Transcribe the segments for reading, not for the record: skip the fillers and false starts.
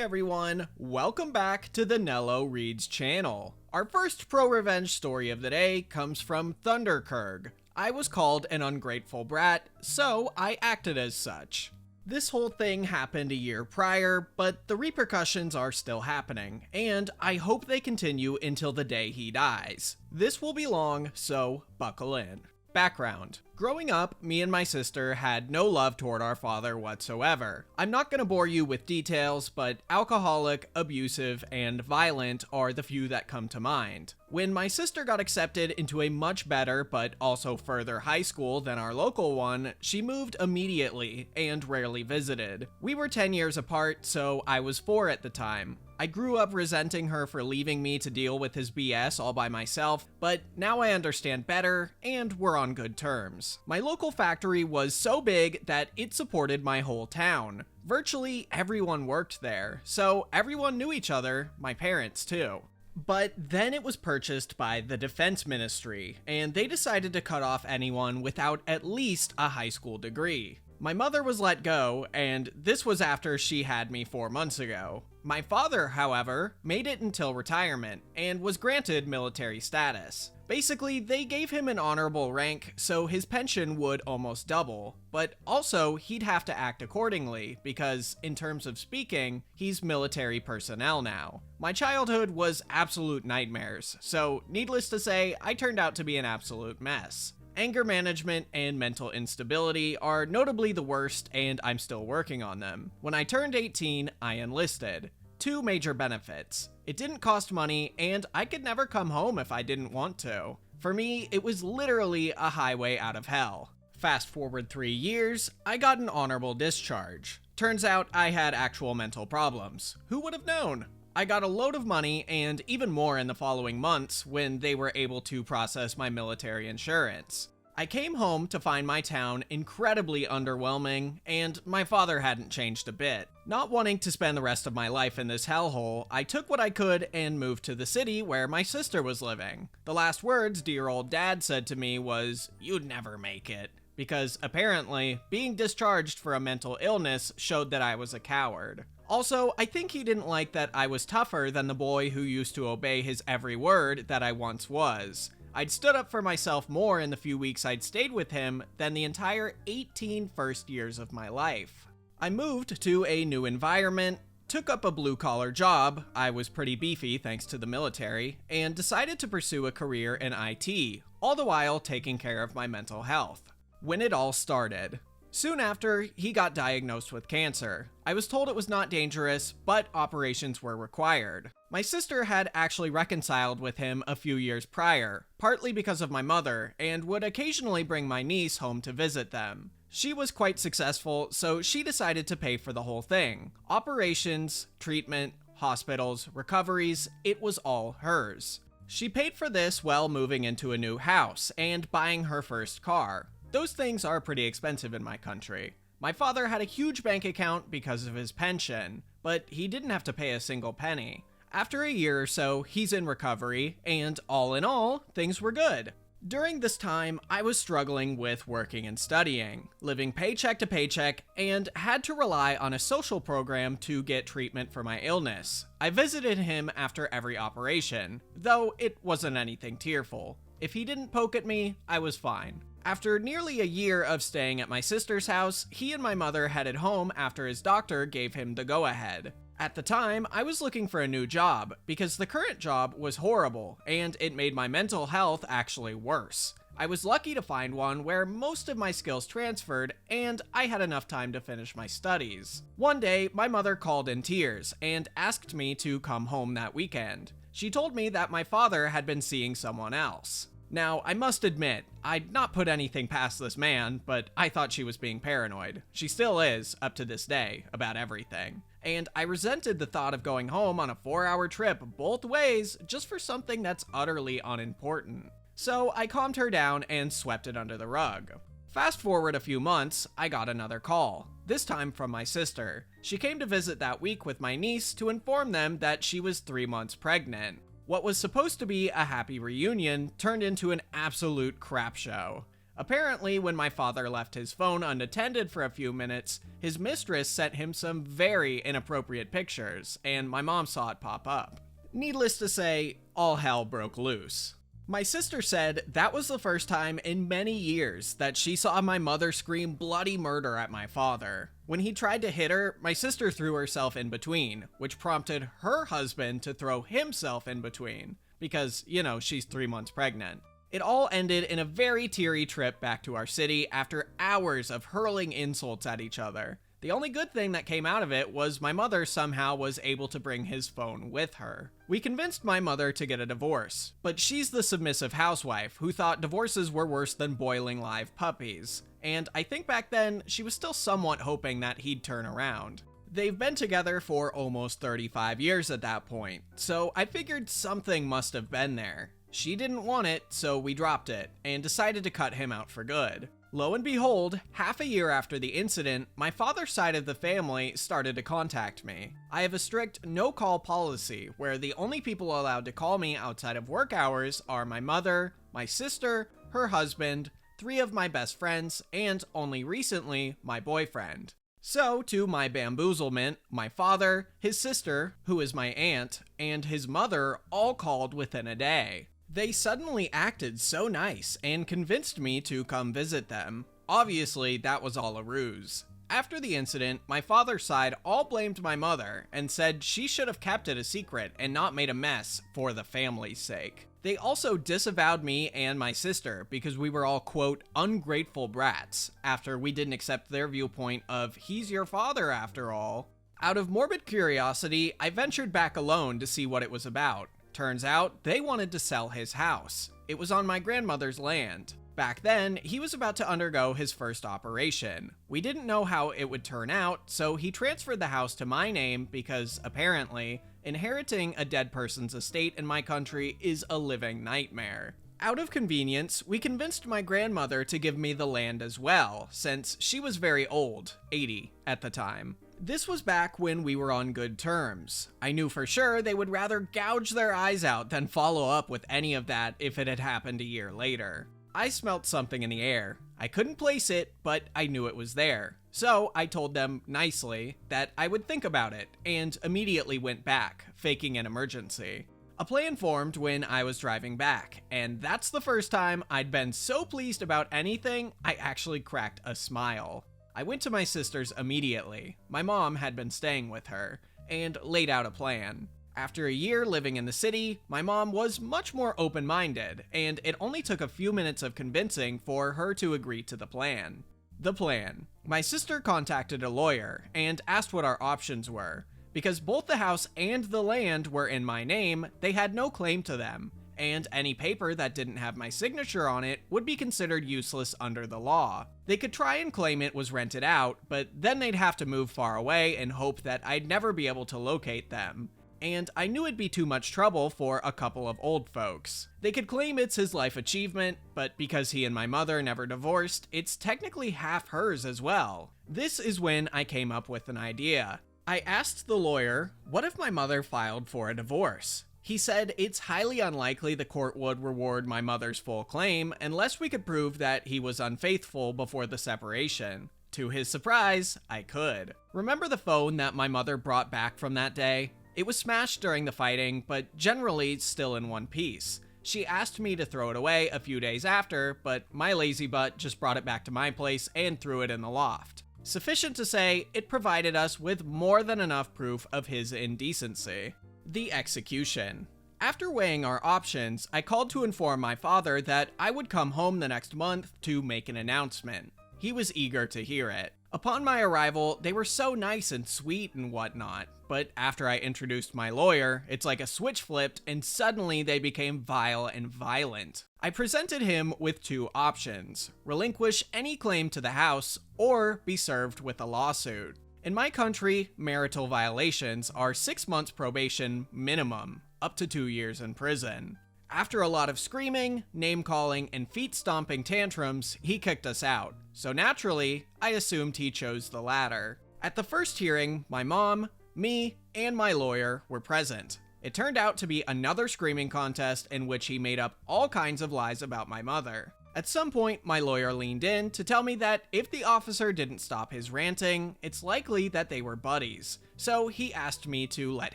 Hey everyone, welcome back to the Nello Reads channel. Our first pro-revenge story of the day comes from Thunderkurg. I was called an ungrateful brat, so I acted as such. This whole thing happened a year prior, but the repercussions are still happening, and I hope they continue until the day he dies. This will be long, so buckle in. Background. Growing up, me and my sister had no love toward our father whatsoever. I'm not gonna bore you with details, but alcoholic, abusive, and violent are the few that come to mind. When my sister got accepted into a much better but also further high school than our local one, she moved immediately and rarely visited. We were 10 years apart, so I was 4 at the time. I grew up resenting her for leaving me to deal with his BS all by myself, but now I understand better, and we're on good terms. My local factory was so big that it supported my whole town. Virtually everyone worked there, so everyone knew each other, my parents too. But then it was purchased by the Defense Ministry, and they decided to cut off anyone without at least a high school degree. My mother was let go, and this was after she had me 4 months ago. My father, however, made it until retirement, and was granted military status. Basically, they gave him an honorable rank, so his pension would almost double, but also he'd have to act accordingly, because, in terms of speaking, he's military personnel now. My childhood was absolute nightmares, so needless to say, I turned out to be an absolute mess. Anger management and mental instability are notably the worst, and I'm still working on them. When I turned 18, I enlisted. 2 major benefits. It didn't cost money, and I could never come home if I didn't want to. For me, it was literally a highway out of hell. Fast forward 3 years, I got an honorable discharge. Turns out I had actual mental problems. Who would have known? I got a load of money and even more in the following months when they were able to process my military insurance. I came home to find my town incredibly underwhelming, and my father hadn't changed a bit. Not wanting to spend the rest of my life in this hellhole, I took what I could and moved to the city where my sister was living. The last words dear old dad said to me was, "You'd never make it." Because apparently, being discharged for a mental illness showed that I was a coward. Also, I think he didn't like that I was tougher than the boy who used to obey his every word that I once was. I'd stood up for myself more in the few weeks I'd stayed with him than the entire 18 first years of my life. I moved to a new environment, took up a blue-collar job, I was pretty beefy thanks to the military, and decided to pursue a career in IT, all the while taking care of my mental health. When it all started. Soon after, he got diagnosed with cancer. I was told it was not dangerous, but operations were required. My sister had actually reconciled with him a few years prior, partly because of my mother, and would occasionally bring my niece home to visit them. She was quite successful, so she decided to pay for the whole thing. Operations, treatment, hospitals, recoveries, it was all hers. She paid for this while moving into a new house and buying her first car. Those things are pretty expensive in my country. My father had a huge bank account because of his pension, but he didn't have to pay a single penny. After a year or so, he's in recovery, and all in all, things were good. During this time, I was struggling with working and studying, living paycheck to paycheck, and had to rely on a social program to get treatment for my illness. I visited him after every operation, though it wasn't anything tearful. If he didn't poke at me, I was fine. After nearly a year of staying at my sister's house, he and my mother headed home after his doctor gave him the go-ahead. At the time, I was looking for a new job, because the current job was horrible, and it made my mental health actually worse. I was lucky to find one where most of my skills transferred, and I had enough time to finish my studies. One day, my mother called in tears, and asked me to come home that weekend. She told me that my father had been seeing someone else. Now, I must admit, I'd not put anything past this man, but I thought she was being paranoid. She still is, up to this day, about everything. And I resented the thought of going home on a 4-hour trip both ways just for something that's utterly unimportant. So I calmed her down and swept it under the rug. Fast forward a few months, I got another call, this time from my sister. She came to visit that week with my niece to inform them that she was 3 months pregnant. What was supposed to be a happy reunion turned into an absolute crap show. Apparently, when my father left his phone unattended for a few minutes, his mistress sent him some very inappropriate pictures, and my mom saw it pop up. Needless to say, all hell broke loose. My sister said that was the first time in many years that she saw my mother scream bloody murder at my father. When he tried to hit her, my sister threw herself in between, which prompted her husband to throw himself in between, because, she's 3 months pregnant. It all ended in a very teary trip back to our city after hours of hurling insults at each other. The only good thing that came out of it was my mother somehow was able to bring his phone with her. We convinced my mother to get a divorce, but she's the submissive housewife who thought divorces were worse than boiling live puppies. And I think back then, she was still somewhat hoping that he'd turn around. They've been together for almost 35 years at that point, so I figured something must have been there. She didn't want it, so we dropped it, and decided to cut him out for good. Lo and behold, half a year after the incident, my father's side of the family started to contact me. I have a strict no-call policy, where the only people allowed to call me outside of work hours are my mother, my sister, her husband, 3 of my best friends, and only recently, my boyfriend. So, to my bamboozlement, my father, his sister, who is my aunt, and his mother all called within a day. They suddenly acted so nice and convinced me to come visit them. Obviously, that was all a ruse. After the incident, my father's side all blamed my mother and said she should have kept it a secret and not made a mess for the family's sake. They also disavowed me and my sister because we were all, quote, ungrateful brats after we didn't accept their viewpoint of he's your father after all. Out of morbid curiosity, I ventured back alone to see what it was about. Turns out, they wanted to sell his house. It was on my grandmother's land. Back then, he was about to undergo his first operation. We didn't know how it would turn out, so he transferred the house to my name because, apparently, inheriting a dead person's estate in my country is a living nightmare. Out of convenience, we convinced my grandmother to give me the land as well, since she was very old, 80 at the time. This was back when we were on good terms. I knew for sure they would rather gouge their eyes out than follow up with any of that if it had happened a year later. I smelt something in the air. I couldn't place it, but I knew it was there. So I told them nicely that I would think about it, and immediately went back, faking an emergency. A plan formed when I was driving back, and that's the first time I'd been so pleased about anything, I actually cracked a smile. I went to my sister's immediately. My mom had been staying with her, and laid out a plan. After a year living in the city, my mom was much more open-minded, and it only took a few minutes of convincing for her to agree to the plan. The plan. My sister contacted a lawyer and asked what our options were. Because both the house and the land were in my name, they had no claim to them, and any paper that didn't have my signature on it would be considered useless under the law. They could try and claim it was rented out, but then they'd have to move far away and hope that I'd never be able to locate them. And I knew it'd be too much trouble for a couple of old folks. They could claim it's his life achievement, but because he and my mother never divorced, it's technically half hers as well. This is when I came up with an idea. I asked the lawyer, what if my mother filed for a divorce? He said it's highly unlikely the court would reward my mother's full claim unless we could prove that he was unfaithful before the separation. To his surprise, I could. Remember the phone that my mother brought back from that day? It was smashed during the fighting, but generally still in one piece. She asked me to throw it away a few days after, but my lazy butt just brought it back to my place and threw it in the loft. Sufficient to say, it provided us with more than enough proof of his indecency. The execution. After weighing our options, I called to inform my father that I would come home the next month to make an announcement. He was eager to hear it. Upon my arrival, they were so nice and sweet and whatnot, but after I introduced my lawyer, it's like a switch flipped and suddenly they became vile and violent. I presented him with 2 options: relinquish any claim to the house or be served with a lawsuit. In my country, marital violations are 6 months probation minimum, up to 2 years in prison. After a lot of screaming, name-calling, and feet-stomping tantrums, he kicked us out. So naturally, I assumed he chose the latter. At the first hearing, my mom, me, and my lawyer were present. It turned out to be another screaming contest in which he made up all kinds of lies about my mother. At some point, my lawyer leaned in to tell me that if the officer didn't stop his ranting, it's likely that they were buddies, so he asked me to let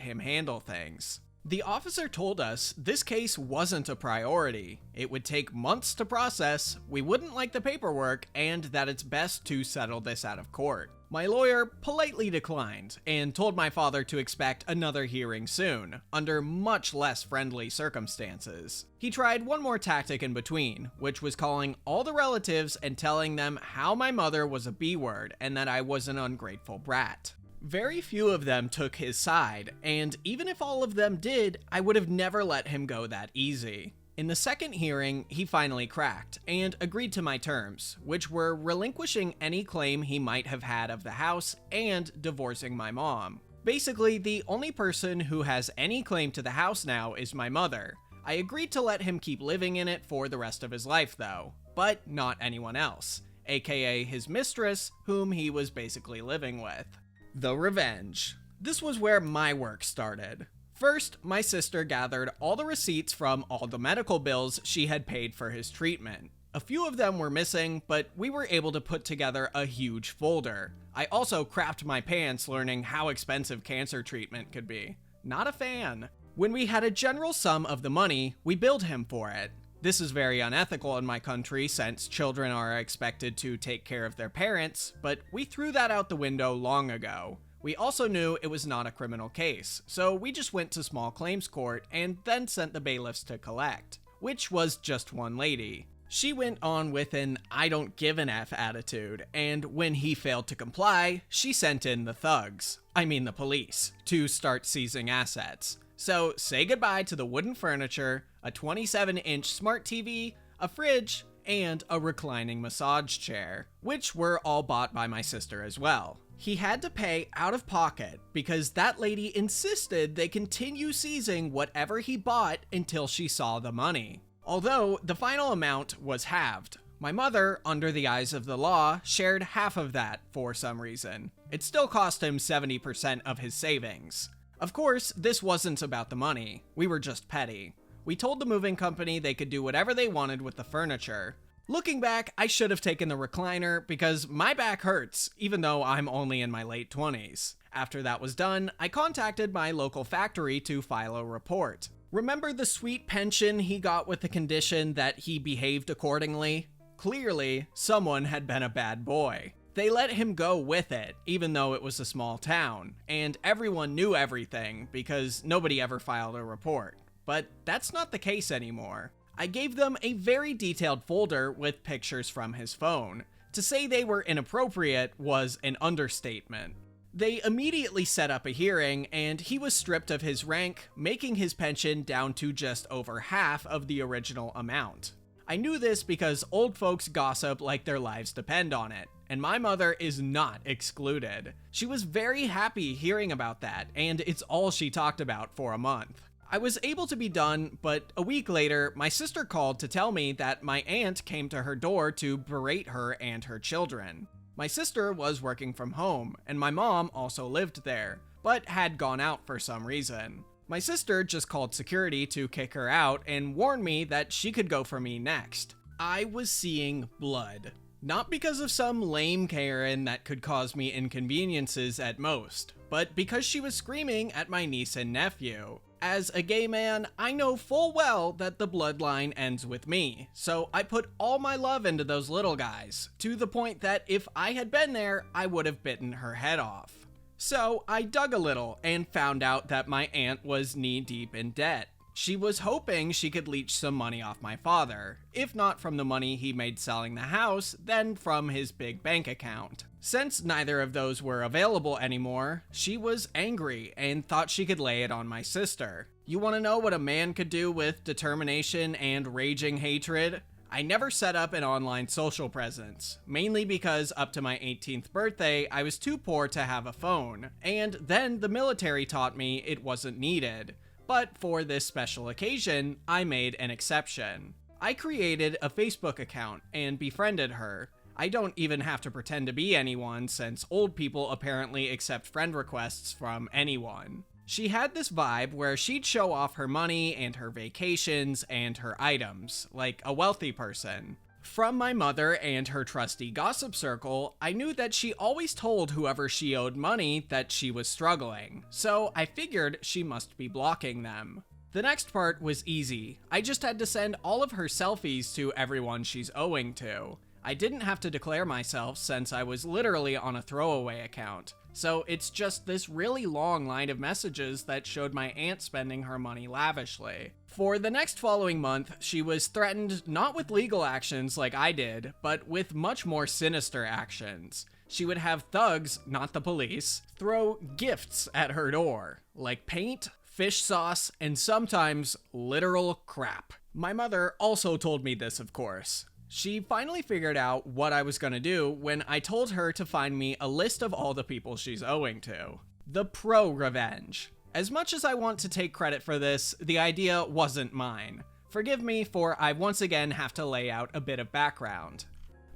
him handle things. The officer told us this case wasn't a priority, it would take months to process, we wouldn't like the paperwork, and that it's best to settle this out of court. My lawyer politely declined and told my father to expect another hearing soon, under much less friendly circumstances. He tried one more tactic in between, which was calling all the relatives and telling them how my mother was a B-word and that I was an ungrateful brat. Very few of them took his side, and even if all of them did, I would have never let him go that easy. In the second hearing, he finally cracked and agreed to my terms, which were relinquishing any claim he might have had of the house and divorcing my mom. Basically, the only person who has any claim to the house now is my mother. I agreed to let him keep living in it for the rest of his life though, but not anyone else, aka his mistress, whom he was basically living with. The revenge. This was where my work started. First, my sister gathered all the receipts from all the medical bills she had paid for his treatment. A few of them were missing, but we were able to put together a huge folder. I also crapped my pants learning how expensive cancer treatment could be. Not a fan. When we had a general sum of the money, we billed him for it. This is very unethical in my country since children are expected to take care of their parents, but we threw that out the window long ago. We also knew it was not a criminal case, so we just went to small claims court and then sent the bailiffs to collect, which was just one lady. She went on with an I don't give an F attitude, and when he failed to comply, she sent in the thugs, the police, to start seizing assets. So say goodbye to the wooden furniture, a 27-inch smart TV, a fridge, and a reclining massage chair, which were all bought by my sister as well. He had to pay out of pocket because that lady insisted they continue seizing whatever he bought until she saw the money. Although the final amount was halved. My mother, under the eyes of the law, shared half of that for some reason. It still cost him 70% of his savings. Of course, this wasn't about the money. We were just petty. We told the moving company they could do whatever they wanted with the furniture. Looking back, I should have taken the recliner because my back hurts, even though I'm only in my late 20s. After that was done, I contacted my local factory to file a report. Remember the sweet pension he got with the condition that he behaved accordingly? Clearly, someone had been a bad boy. They let him go with it, even though it was a small town, and everyone knew everything because nobody ever filed a report. But that's not the case anymore. I gave them a very detailed folder with pictures from his phone. To say they were inappropriate was an understatement. They immediately set up a hearing, and he was stripped of his rank, making his pension down to just over half of the original amount. I knew this because old folks gossip like their lives depend on it, and my mother is not excluded. She was very happy hearing about that, and it's all she talked about for a month. I was able to be done, but a week later, my sister called to tell me that my aunt came to her door to berate her and her children. My sister was working from home, and my mom also lived there, but had gone out for some reason. My sister just called security to kick her out and warned me that she could go for me next. I was seeing blood. Not because of some lame Karen that could cause me inconveniences at most, but because she was screaming at my niece and nephew. As a gay man, I know full well that the bloodline ends with me, so I put all my love into those little guys, to the point that if I had been there, I would have bitten her head off. So I dug a little and found out that my aunt was knee-deep in debt. She was hoping she could leech some money off my father, if not from the money he made selling the house, then from his big bank account. Since neither of those were available anymore, she was angry and thought she could lay it on my sister. You want to know what a man could do with determination and raging hatred? I never set up an online social presence, mainly because up to my 18th birthday, I was too poor to have a phone, and then the military taught me it wasn't needed. But for this special occasion, I made an exception. I created a Facebook account and befriended her. I don't even have to pretend to be anyone since old people apparently accept friend requests from anyone. She had this vibe where she'd show off her money and her vacations and her items, like a wealthy person. From my mother and her trusty gossip circle, I knew that she always told whoever she owed money that she was struggling, so I figured she must be blocking them. The next part was easy. I just had to send all of her selfies to everyone she's owing to. I didn't have to declare myself since I was literally on a throwaway account. So it's just this really long line of messages that showed my aunt spending her money lavishly. For the next following month, she was threatened not with legal actions like I did, but with much more sinister actions. She would have thugs, not the police, throw gifts at her door, like paint, fish sauce, and sometimes literal crap. My mother also told me this, of course. She finally figured out what I was gonna do when I told her to find me a list of all the people she's owing to. The ProRevenge. As much as I want to take credit for this, the idea wasn't mine. Forgive me, for I once again have to lay out a bit of background.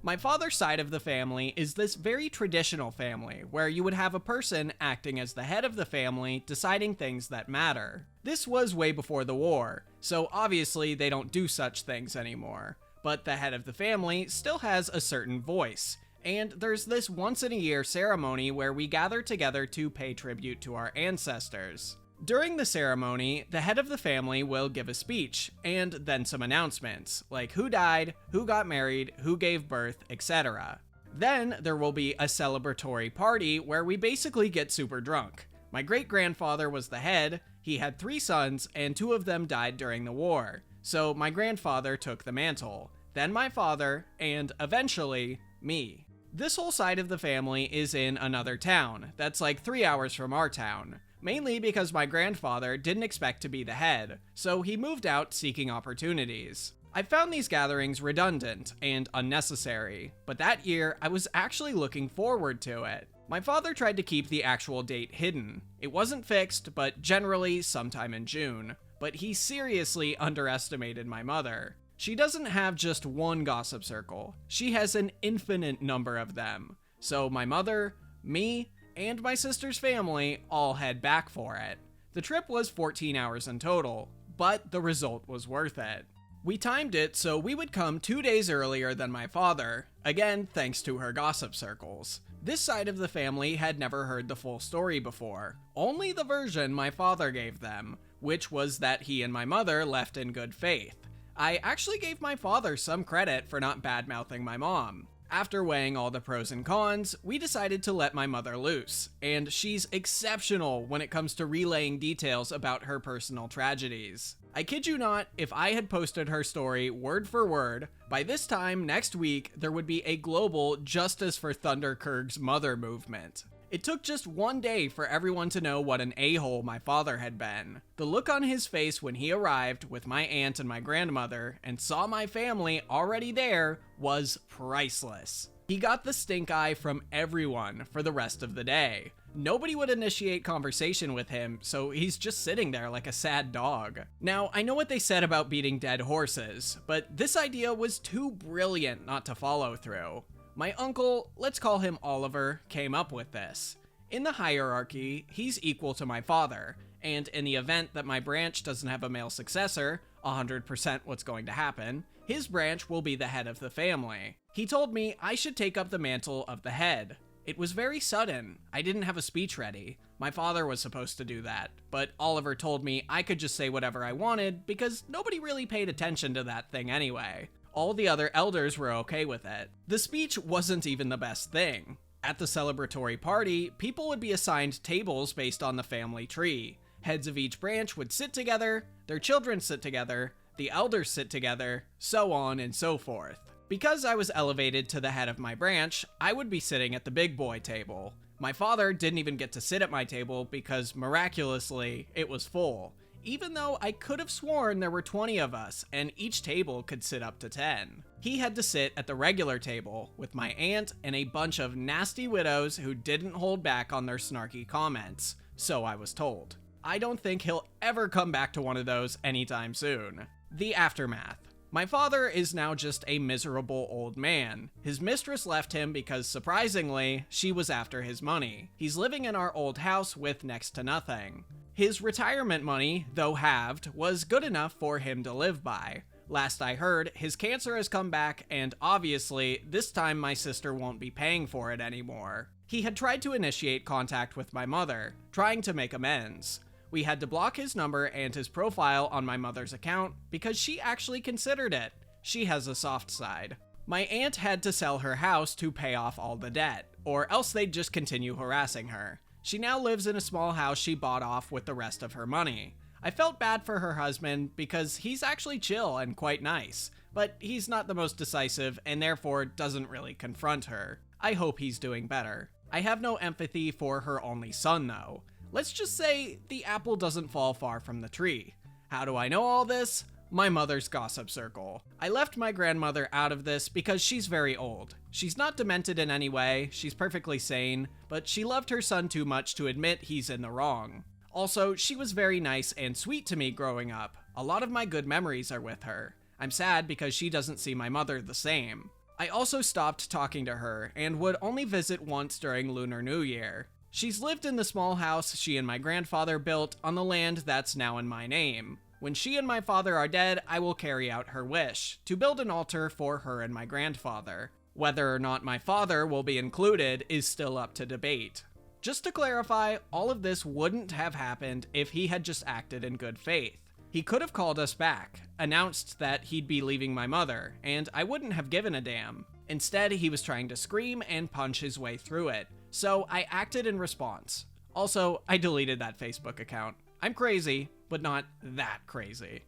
My father's side of the family is this very traditional family, where you would have a person acting as the head of the family, deciding things that matter. This was way before the war, so obviously they don't do such things anymore. But the head of the family still has a certain voice, and there's this once-in-a-year ceremony where we gather together to pay tribute to our ancestors. During the ceremony, the head of the family will give a speech, and then some announcements, like who died, who got married, who gave birth, etc. Then there will be a celebratory party where we basically get super drunk. My great-grandfather was the head, he had 3 sons, and 2 of them died during the war. So my grandfather took the mantle, then my father, and eventually, me. This whole side of the family is in another town, that's like 3 hours from our town, mainly because my grandfather didn't expect to be the head, so he moved out seeking opportunities. I found these gatherings redundant and unnecessary, but that year I was actually looking forward to it. My father tried to keep the actual date hidden. It wasn't fixed, but generally sometime in June. But he seriously underestimated my mother. She doesn't have just one gossip circle. She has an infinite number of them. So my mother, me, and my sister's family all head back for it. The trip was 14 hours in total, but the result was worth it. We timed it so we would come 2 days earlier than my father, again thanks to her gossip circles. This side of the family had never heard the full story before, only the version my father gave them, which was that he and my mother left in good faith. I actually gave my father some credit for not bad-mouthing my mom. After weighing all the pros and cons, we decided to let my mother loose, and she's exceptional when it comes to relaying details about her personal tragedies. I kid you not, if I had posted her story word for word, by this time next week there would be a global Justice for Thunderkurg's mother movement. It took just 1 day for everyone to know what an a-hole my father had been. The look on his face when he arrived with my aunt and my grandmother and saw my family already there was priceless. He got the stink eye from everyone for the rest of the day. Nobody would initiate conversation with him, so he's just sitting there like a sad dog. Now, I know what they said about beating dead horses, but this idea was too brilliant not to follow through. My uncle, let's call him Oliver, came up with this. In the hierarchy, he's equal to my father, and in the event that my branch doesn't have a male successor, 100% what's going to happen, his branch will be the head of the family. He told me I should take up the mantle of the head. It was very sudden. I didn't have a speech ready. My father was supposed to do that, but Oliver told me I could just say whatever I wanted because nobody really paid attention to that thing anyway. All the other elders were okay with it. The speech wasn't even the best thing. At the celebratory party, people would be assigned tables based on the family tree. Heads of each branch would sit together, their children sit together, the elders sit together, so on and so forth. Because I was elevated to the head of my branch, I would be sitting at the big boy table. My father didn't even get to sit at my table because, miraculously, it was full. Even though I could have sworn there were 20 of us, and each table could sit up to 10. He had to sit at the regular table, with my aunt and a bunch of nasty widows who didn't hold back on their snarky comments, so I was told. I don't think he'll ever come back to one of those anytime soon. The aftermath. My father is now just a miserable old man. His mistress left him because, surprisingly, she was after his money. He's living in our old house with next to nothing. His retirement money, though halved, was good enough for him to live by. Last I heard, his cancer has come back, and obviously, this time my sister won't be paying for it anymore. He had tried to initiate contact with my mother, trying to make amends. We had to block his number and his profile on my mother's account because she actually considered it. She has a soft side. My aunt had to sell her house to pay off all the debt, or else they'd just continue harassing her. She now lives in a small house she bought off with the rest of her money. I felt bad for her husband because he's actually chill and quite nice, but he's not the most decisive and therefore doesn't really confront her. I hope he's doing better. I have no empathy for her only son though. Let's just say the apple doesn't fall far from the tree. How do I know all this? My mother's gossip circle. I left my grandmother out of this because she's very old. She's not demented in any way, she's perfectly sane, but she loved her son too much to admit he's in the wrong. Also, she was very nice and sweet to me growing up. A lot of my good memories are with her. I'm sad because she doesn't see my mother the same. I also stopped talking to her and would only visit once during Lunar New Year. She's lived in the small house she and my grandfather built on the land that's now in my name. When she and my father are dead, I will carry out her wish, to build an altar for her and my grandfather. Whether or not my father will be included is still up to debate. Just to clarify, all of this wouldn't have happened if he had just acted in good faith. He could have called us back, announced that he'd be leaving my mother, and I wouldn't have given a damn. Instead, he was trying to scream and punch his way through it, so I acted in response. Also, I deleted that Facebook account. I'm crazy, but not that crazy.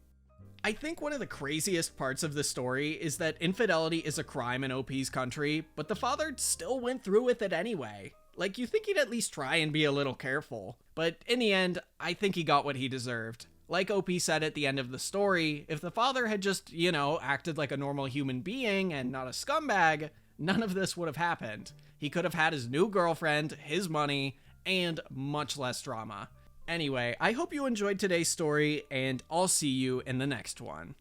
I think one of the craziest parts of the story is that infidelity is a crime in OP's country, but the father still went through with it anyway. Like, you think he'd at least try and be a little careful. But in the end, I think he got what he deserved. Like OP said at the end of the story, if the father had just, acted like a normal human being and not a scumbag, none of this would have happened. He could have had his new girlfriend, his money, and much less drama. Anyway, I hope you enjoyed today's story, and I'll see you in the next one.